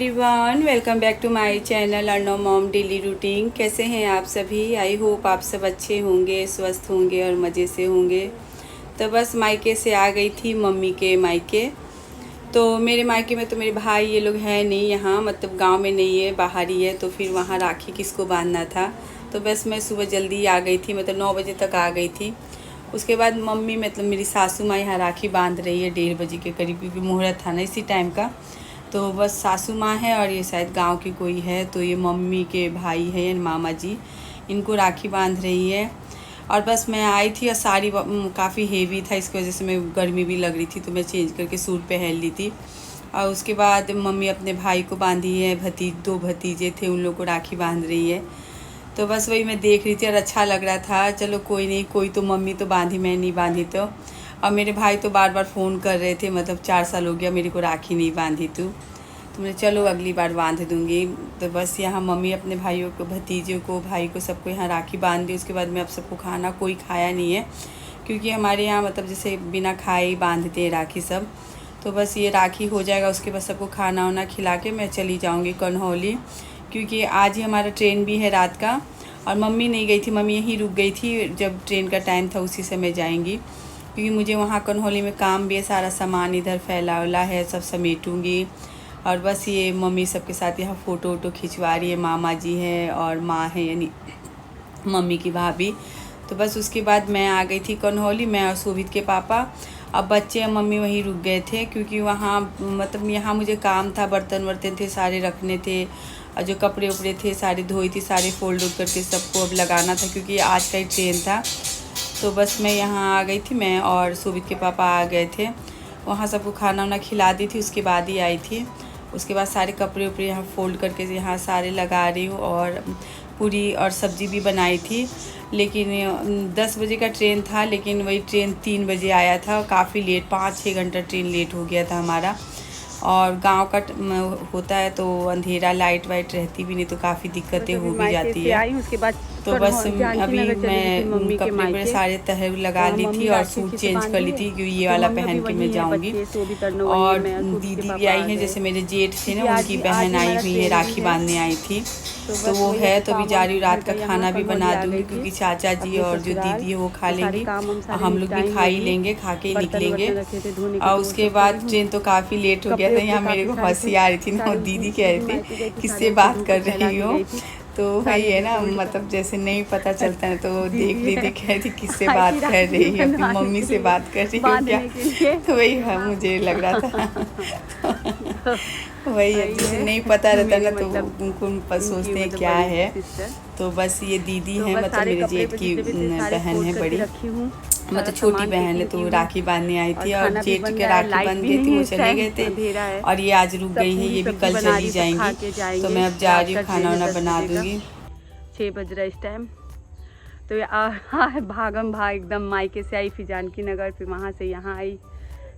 Everyone, welcome back to my channel Arnav mom daily routine. कैसे हैं आप सभी? आई होप आप सब अच्छे होंगे, स्वस्थ होंगे और मज़े से होंगे। तो बस मायके से आ गई थी मम्मी के मायके। तो मेरे मायके में तो मेरे भाई ये लोग हैं नहीं यहाँ, मतलब गांव में नहीं है, बाहर ही है। तो फिर वहाँ राखी किसको बांधना था, तो बस मैं सुबह जल्दी आ गई थी, मतलब 9 बजे तक आ गई थी। उसके बाद मम्मी मतलब मेरी सासू माँ यहाँ राखी बांध रही है 1:30 बजे के करीब, क्योंकि मुहूर्त था ना इसी टाइम का। तो बस सासू माँ है और ये शायद गांव की कोई है, तो ये मम्मी के भाई है यानी मामा जी, इनको राखी बांध रही है। और बस मैं आई थी और साड़ी काफ़ी हेवी था, इसकी वजह से मैं गर्मी भी लग रही थी, तो मैं चेंज करके सूट पहन ली थी। और उसके बाद मम्मी अपने भाई को बांधी है, 2 भतीजे थे उन लोग को राखी बांध रही है। तो बस वही मैं देख रही थी और अच्छा लग रहा था। चलो कोई नहीं, कोई तो मम्मी तो बांधी, मैं नहीं बांधी। तो और मेरे भाई तो बार बार फ़ोन कर रहे थे, मतलब 4 साल हो गया मेरे को राखी नहीं बांधी तो मैं चलो अगली बार बांध दूँगी। तो बस यहाँ मम्मी अपने भाइयों को, भतीजों को, भाई को, सबको यहाँ राखी बांध दी। उसके बाद में अब सबको खाना, कोई खाया नहीं है क्योंकि हमारे यहाँ मतलब जैसे बिना खाए ही बांधते हैं राखी सब। तो बस ये राखी हो जाएगा, उसके बाद सबको खाना वाना खिला के मैं चली जाऊँगी कन्हौली, क्योंकि आज ही हमारा ट्रेन भी है रात का। और मम्मी नहीं गई थी, मम्मी यहीं रुक गई थी, जब ट्रेन का टाइम था उसी समय जाएंगी, क्योंकि मुझे वहाँ कन्हौली में काम भी है, सारा सामान इधर फैला उला है, सब समेटूँगी। और बस ये मम्मी सबके साथ यहाँ फ़ोटो वोटो खिंचवा रही है, मामा जी हैं और माँ है यानी मम्मी की भाभी। तो बस उसके बाद मैं आ गई थी कन्हौली, मैं और शोभित के पापा। अब बच्चे और मम्मी वहीं रुक गए थे, क्योंकि वहाँ मतलब यहाँ मुझे काम था, बर्तन वर्तन थे सारे रखने थे, और जो कपड़े उपड़े थे सारे धोई थी, सारे फोल्ड उठ करके सबको अब लगाना था, क्योंकि आज का ही ट्रेन था। तो बस मैं यहाँ आ गई थी, मैं और शोभित के पापा आ गए थे, वहाँ सबको खाना वाना खिला दी थी, उसके बाद ही आई थी। उसके बाद सारे कपड़े उपड़े यहाँ फ़ोल्ड करके यहाँ सारे लगा रही हूँ, और पूरी और सब्ज़ी भी बनाई थी। लेकिन 10 बजे का ट्रेन था, लेकिन वही ट्रेन 3 बजे आया था, काफ़ी लेट, 5-6 घंटा ट्रेन लेट हो गया था हमारा। और गांव का होता है तो अंधेरा, लाइट वाइट रहती भी नहीं, तो काफ़ी दिक्कतें हो भी जाती है। उसके बाद तो बस अभी मैं कपड़े सारे तह लगा ली थी और सूट चेंज कर ली थी, क्योंकि ये वाला पहन के मैं जाऊंगी। और दीदी भी आई हैं, जैसे मेरे जेठ थे ना, उनकी बहन आई हुई है, राखी बांधने आई थी, तो वो है। तो अभी जा रही हूँ, रात का खाना भी बना दूँगी, क्योंकि चाचा जी और जो दीदी है वो खा लेंगी, हम लोग भी खा ही लेंगे, खा के निकलेंगे। और उसके बाद ट्रेन तो काफ़ी लेट हो गया था। यहाँ मेरे को हंसी आ रही थी ना, दीदी कह रही थी किससे बात कर रही हो, तो वही है ना, मतलब जैसे नहीं पता चलता है, तो देख दीदी कह रही थी किससे बात कर रही है, अपनी मम्मी से बात कर रही हो क्या, तो वही है मुझे लग रहा था। वही है, जिसे नहीं पता रहता ना तो उनको सोचते हैं क्या है। तो बस ये दीदी है, मतलब मेरे जेठ की बहन है बड़ी, मतलब छोटी बहन है, तो राखी बांधने आई थी, और जेठ के राखी बंध गई थी, वो चले गए थे, और ये आज रुक गई है, ये भी कल चली जाएंगी। तो मैं अब जा रही हूँ, खाना वाना बना दूँगी। 6 बज रहा इस टाइम। तो भागम भाग एकदम मायके से आई, फिर जानकी नगर, फिर वहाँ से यहाँ आई,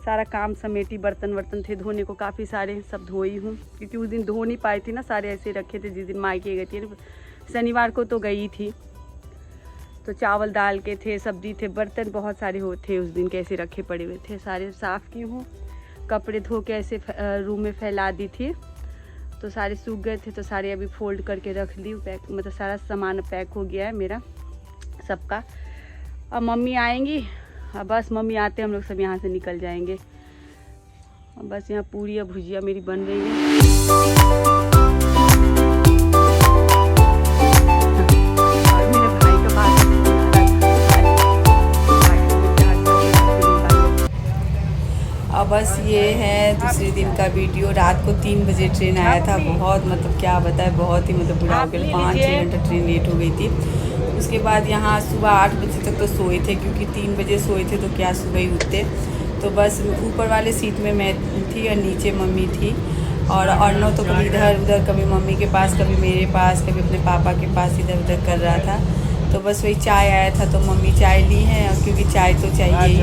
सारा काम समेटी, बर्तन वर्तन थे धोने को काफ़ी सारे, सब धोई हूँ, क्योंकि उस दिन धो नहीं पाई थी ना, सारे ऐसे रखे थे जिस दिन मायके गई थी, शनिवार को तो गई थी। तो चावल दाल के थे, सब्जी थे, बर्तन बहुत सारे थे उस दिन, कैसे रखे पड़े हुए थे, सारे साफ़ की हूँ। कपड़े धो के ऐसे रूम में फैला दी थी, तो सारे सूख गए थे, तो सारे अभी फोल्ड करके रख ली, पैक, मतलब सारा सामान पैक हो गया है मेरा सबका। अब मम्मी आएंगी, अब बस मम्मी आते हम लोग सब यहाँ से निकल जाएंगे। अब बस यहाँ पूरी या भुजिया मेरी बन रही है। अब बस ये है दूसरे दिन का वीडियो। रात को 3 बजे ट्रेन आया था, बहुत मतलब क्या बताए, बहुत ही मतलब बुरा हो गया, 5-6 घंटा ट्रेन लेट हो गई थी। उसके बाद यहाँ सुबह 8 बजे तक तो सोए थे, क्योंकि 3 बजे सोए थे तो क्या सुबह ही उठते। तो बस ऊपर वाले सीट में मैं थी और नीचे मम्मी थी, और अर्नव तो कभी इधर उधर, कभी मम्मी के पास, कभी मेरे पास, कभी अपने पापा के पास इधर उधर कर रहा था। तो बस वही चाय आया था, तो मम्मी चाय ली है, क्योंकि चाय तो चाहिए ही,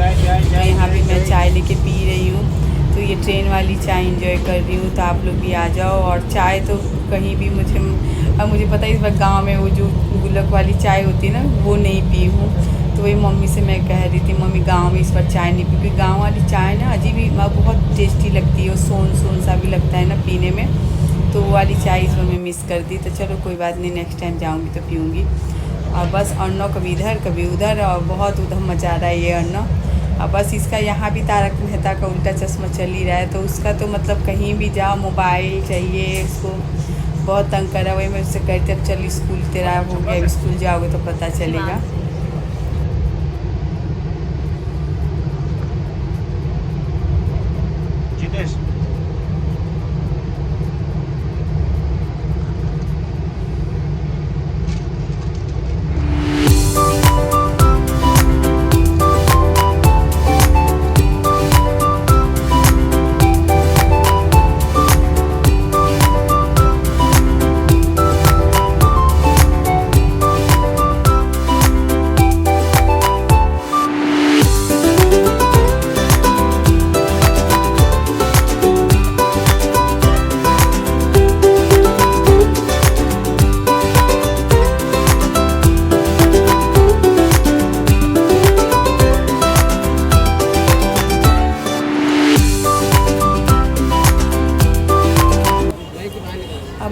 तो यहाँ भी मैं चाय लेके पी रही हूँ। तो ये ट्रेन वाली चाय एंजॉय कर रही हूँ, तो आप लोग भी आ जाओ। और चाय तो कहीं भी मुझे पता है, इस बार गाँव में वो जो गुल्लक वाली चाय होती है ना, वो नहीं पी हूँ। तो वही मम्मी से मैं कह रही थी, मम्मी गाँव में इस बार चाय नहीं पी, क्योंकि गाँव वाली चाय ना अजीब ही बहुत टेस्टी लगती है, और सोन सा भी लगता है ना पीने में। तो वो वाली चाय इसमें मैं मिस कर दी। तो चलो कोई बात नहीं, नेक्स्ट टाइम जाऊँगी तो पीऊँगी। और बस अर्नव कभी इधर कभी उधर, और बहुत उधम मचा रहा है ये अर्नव। अब बस इसका यहाँ भी तारक मेहता का उल्टा चश्मा चल ही रहा है, तो उसका तो मतलब कहीं भी जाओ मोबाइल चाहिए उसको, बहुत तंग करा। वही मैं उससे कहती अब चल स्कूल तेरा हो गया, स्कूल जाओगे तो पता चलेगा।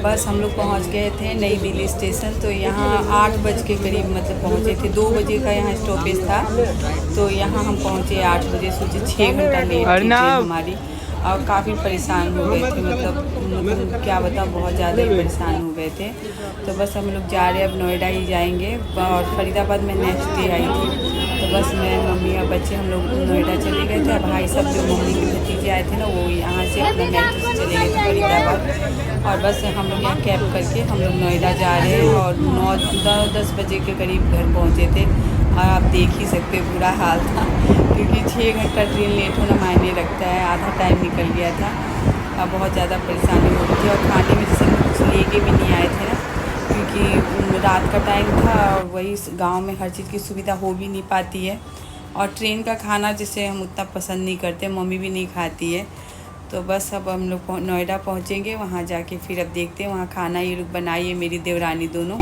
बस हम लोग पहुंच गए थे नई दिल्ली स्टेशन। तो यहाँ 8 बज के करीब मतलब पहुँचे थे, 2 बजे का यहाँ स्टॉपेज था। तो यहाँ हम पहुँचे 8 बजे, सोचे 6 घंटा लेट थी हमारी। और काफ़ी परेशान हो गए थे, मतलब क्या बताऊँ, बहुत ज़्यादा ही परेशान हो गए थे। तो बस हम लोग जा रहे हैं, अब नोएडा ही जाएंगे। और फरीदाबाद में नेक्स्ट डे आई थी। तो बस मैं, मम्मी और बच्चे हम लोग नोएडा चले गए थे। भाई सब जो मम्मी के भतीजे आए थे ना, वो यहाँ से अपना मेट्रो से चले गए थे फरीदाबाद। और बस हम लोग यहाँ कैब करके हम लोग नोएडा जा रहे हैं। और 9-10 बजे के करीब घर पहुँचे थे। और आप देख ही सकते बुरा हाल था, क्योंकि 6 घंटा ट्रेन लेट होना मायने रखता है, आधा टाइम निकल गया था। अब बहुत ज़्यादा परेशानी हो रही थी। और खाने में जैसे कुछ लेके भी नहीं आए थे ना, क्योंकि रात का टाइम था और वही गांव में हर चीज़ की सुविधा हो भी नहीं पाती है। और ट्रेन का खाना जैसे हम उतना पसंद नहीं करते, मम्मी भी नहीं खाती है। तो बस अब हम लोग नोएडा पहुँचेंगे, वहाँ जाके फिर अब देखते हैं वहाँ खाना ये लोग बनाइए, मेरी देवरानी दोनों।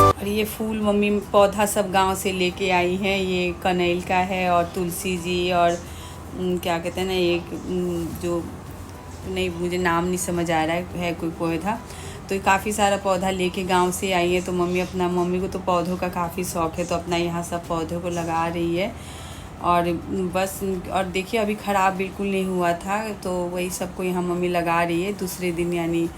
और ये फूल मम्मी पौधा सब गांव से लेके आई हैं। ये कनैल का है और तुलसी जी और क्या कहते हैं ना, एक जो नहीं, मुझे नाम नहीं समझ आ रहा है कोई पौधा। तो ये काफ़ी सारा पौधा लेके गांव से आई है। तो मम्मी को तो पौधों का काफ़ी शौक़ है, तो अपना यहाँ सब पौधों को लगा रही है। और बस, और देखिए अभी ख़राब बिल्कुल नहीं हुआ था, तो वही सबको यहाँ मम्मी लगा रही है दूसरे दिन यानी।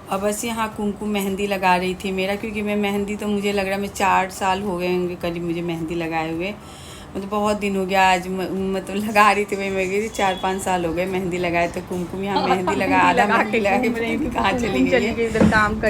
और बस यहाँ कुमकुम मेहंदी लगा रही थी मेरा, क्योंकि मैं मेहंदी तो मुझे लग रहा है मैं 4 साल हो गए होंगे करीब मुझे मेहंदी लगाए हुए। मतलब बहुत दिन हो गया, आज मतलब लगा रही थी मैं गई थी 4-5 साल हो गए मेहंदी लगाए। तो कुमकुम यहाँ मेहंदी लगा, आधा मेहंदी लगा के कहाँ चली गई है।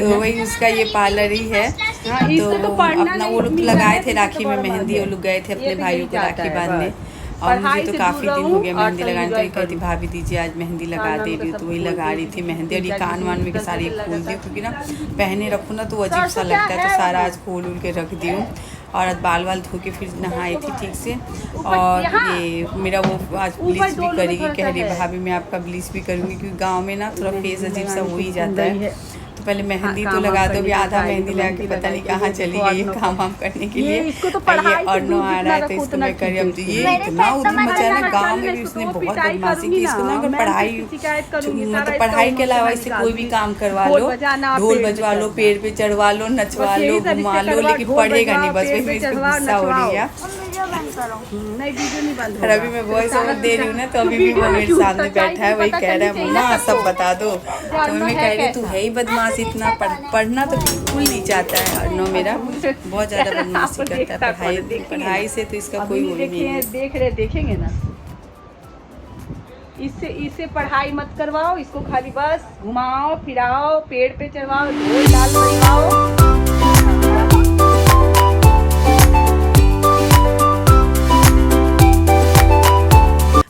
तो वही उसका ये पार्लर ही है। तो अपना वो लोग लगाए थे राखी में मेहंदी, वो लोग गए थे अपने भाइयों को राखी बांधने। और मुझे तो काफ़ी दिन हो गया मेहंदी लगाने। तो ये कहती भाभी दीजिए आज मेहंदी लगा दे रही हूँ। तो वही लगा रही थी मेहंदी। और ये कान वान में के सारे खोल दी, क्योंकि ना पहने रखूँ ना तो अजीब सा लगता है। तो सारा आज खोल उल के रख दी हूँ। और आज बाल वाल धो के फिर नहाई थी ठीक से। और ये मेरा वो आज ब्लीच भी करेगी, कह रही भाभी मैं आपका ब्लीच भी करूँगी, क्योंकि गाँव में ना थोड़ा फेस अजीब सा हो ही जाता है। तो पहले मेहंदी तो लगा दो, भी आधा मेहंदी लगा के पता नहीं कहाँ चली गई है काम वाम करने के लिए। ये अर्नव आ रहा है तो इसको मैं करी। अब ये इतना उधर मचा ना गाँव में भी, उसने बहुत बदमाशी की। इसको ना अगर पढ़ाई, मतलब पढ़ाई के अलावा इससे कोई भी काम करवा लो, ढोल बजवा लो, पेड़ पे चढ़वा लो, नचवा लो, घुमा लो, लेकिन पढ़ेगा नहीं। बस वही इसको गुस्सा हो रही है। और अभी मैं वॉइस ओवर दे रही हूँ ना, तो अभी भी वो मेरे सामने बैठा है, वही कह रहा है मम्मा सब बता दो। तो मैं कह रही तू है ही बदमाश, इतना पढ़ना तो बिल्कुल नहीं चाहता है। अर्नव मेरा बहुत ज़्यादा बदमाशी करता है पढ़ाई से, तो इसका कोई वो नहीं है। देखेंगे ना, इससे पढ़ाई मत करवाओ, इसको खाली बस घुमाओ फिराओ, पेड़ पे चढ़वाओ, ढोल डाल बजवाओ।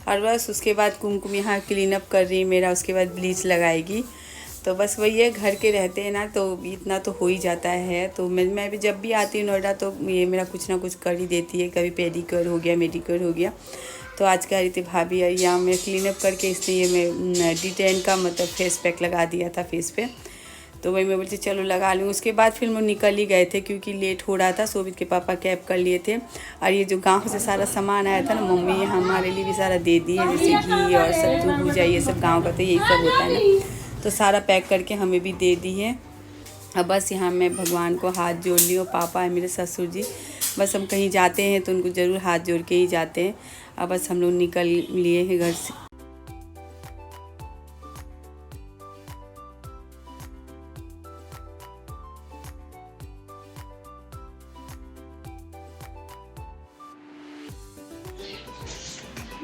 और बस उसके बाद कुमकुम यहाँ क्लीन अप कर रही है मेरा, उसके बाद ब्लीच लगाएगी। तो बस वही है, घर के रहते हैं ना तो इतना तो हो ही जाता है। तो मैं भी जब भी आती हूँ नोएडा तो ये मेरा कुछ ना कुछ कर ही देती है। कभी पेडिक्योर हो गया, मेडिक्योर हो गया, तो आज कह रही थी भाभी यहाँ मैं क्लीन अप करके इसलिए मैं D10 का मतलब फेस पैक लगा दिया था फेस पे, तो वही मैं बोलती चलो लगा लूँ। उसके बाद फिर वो निकल ही गए थे क्योंकि लेट हो रहा था। शोभित के पापा कैब कर लिए थे और ये जो गांव से सारा सामान आया था ना, मम्मी हमारे लिए भी सारा दे दी है, जैसे घी और सत्तू भूजा, ये सब गाँव का तो यही सब होता है ना, तो सारा पैक करके हमें भी दे दी है। अब बस यहाँ मैं भगवान को हाथ जोड़ ली, और पापा है मेरे ससुर जी, बस हम कहीं जाते हैं तो उनको ज़रूर हाथ जोड़ के ही जाते हैं। अब बस हम लोग निकल लिए हैं घर से।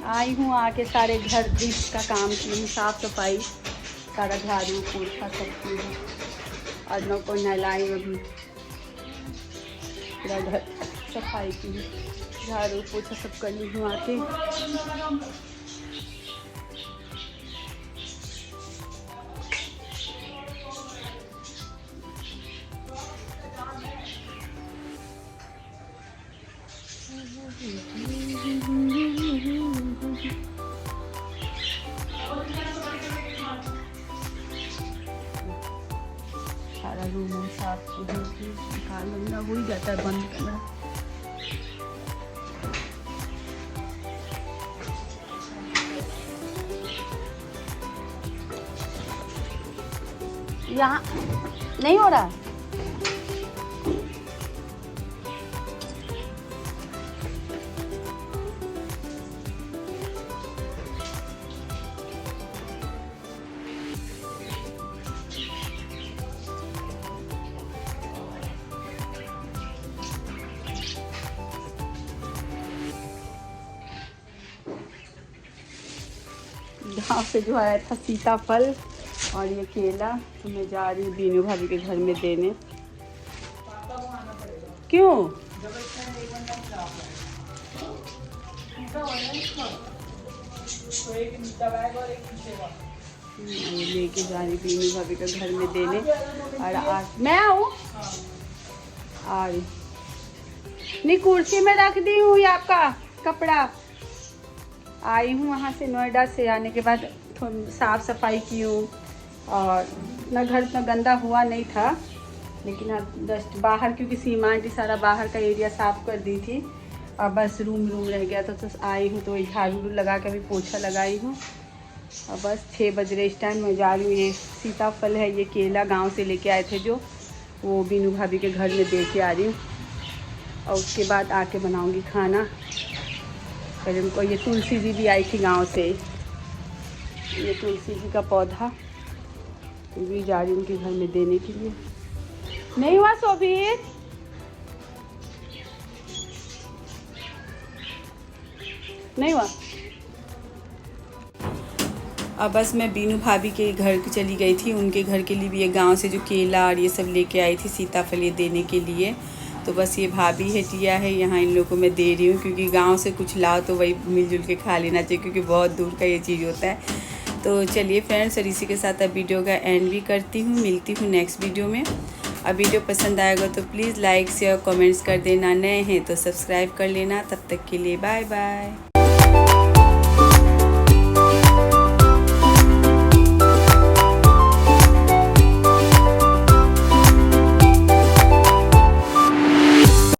आई हूँ, आके सारे घर का काम की, साफ़ सफाई, सारा झाड़ू पोछा सब की है। और नौ को नहलाई, अभी पूरा घर सफाई की, झाड़ू पोछा सब कर ली हूँ आके। सारा रूम साफ निकाल लूँगा, हो ही जाता है बंद करना। यहाँ नहीं हो रहा। गाँव से जो आया था सीताफल और ये केला, तो मैं जा रही हूँ बीनू भाभी के घर में देने। क्यों? लेके जा रही बीनू भाभी के घर में देने। और आज मैं आऊँ, आ रही नहीं, कुर्सी में रख दी हूँ ये आपका कपड़ा। आई हूँ वहाँ से, नोएडा से आने के बाद साफ़ सफाई की हूँ, और ना घर इतना गंदा हुआ नहीं था, लेकिन अब डस्ट बाहर, क्योंकि सीमा आंटी सारा बाहर का एरिया साफ़ कर दी थी, और बस रूम रह गया था। तो आई हूँ तो झाड़ू लगा के अभी पोछा लगाई हूँ। और बस 6 बज रहे इस टाइम मैं जा रही हूँ। ये सीताफल है, ये केला गांव से लेके आए थे जो, वो बीनू भाभी के घर में दे के आ रही हूँ, और उसके बाद आके बनाऊँगी खाना। फिर उनको ये तुलसी जी भी आई थी गांव से, ये तुलसी जी का पौधा, तो भी जा रही हूँ उनके घर में देने के लिए। नहीं हुआ शोभित? नहीं हुआ। अब बस मैं बीनू भाभी के घर चली गई थी, उनके घर के लिए भी ये गांव से जो केला और ये सब लेके आई थी, सीताफल ये देने के लिए। तो बस ये भाभी है, टिया है, यहाँ इन लोगों को मैं दे रही हूँ, क्योंकि गांव से कुछ लाओ तो वही मिलजुल के खा लेना चाहिए, क्योंकि बहुत दूर का ये चीज़ होता है। तो चलिए फ्रेंड्स, और इसी के साथ अब वीडियो का एंड भी करती हूँ। मिलती हूँ नेक्स्ट वीडियो में। अब वीडियो पसंद आएगा तो प्लीज़ लाइक शेयर कमेंट्स कर देना, नए हैं तो सब्सक्राइब कर लेना। तब तक के लिए बाय बाय।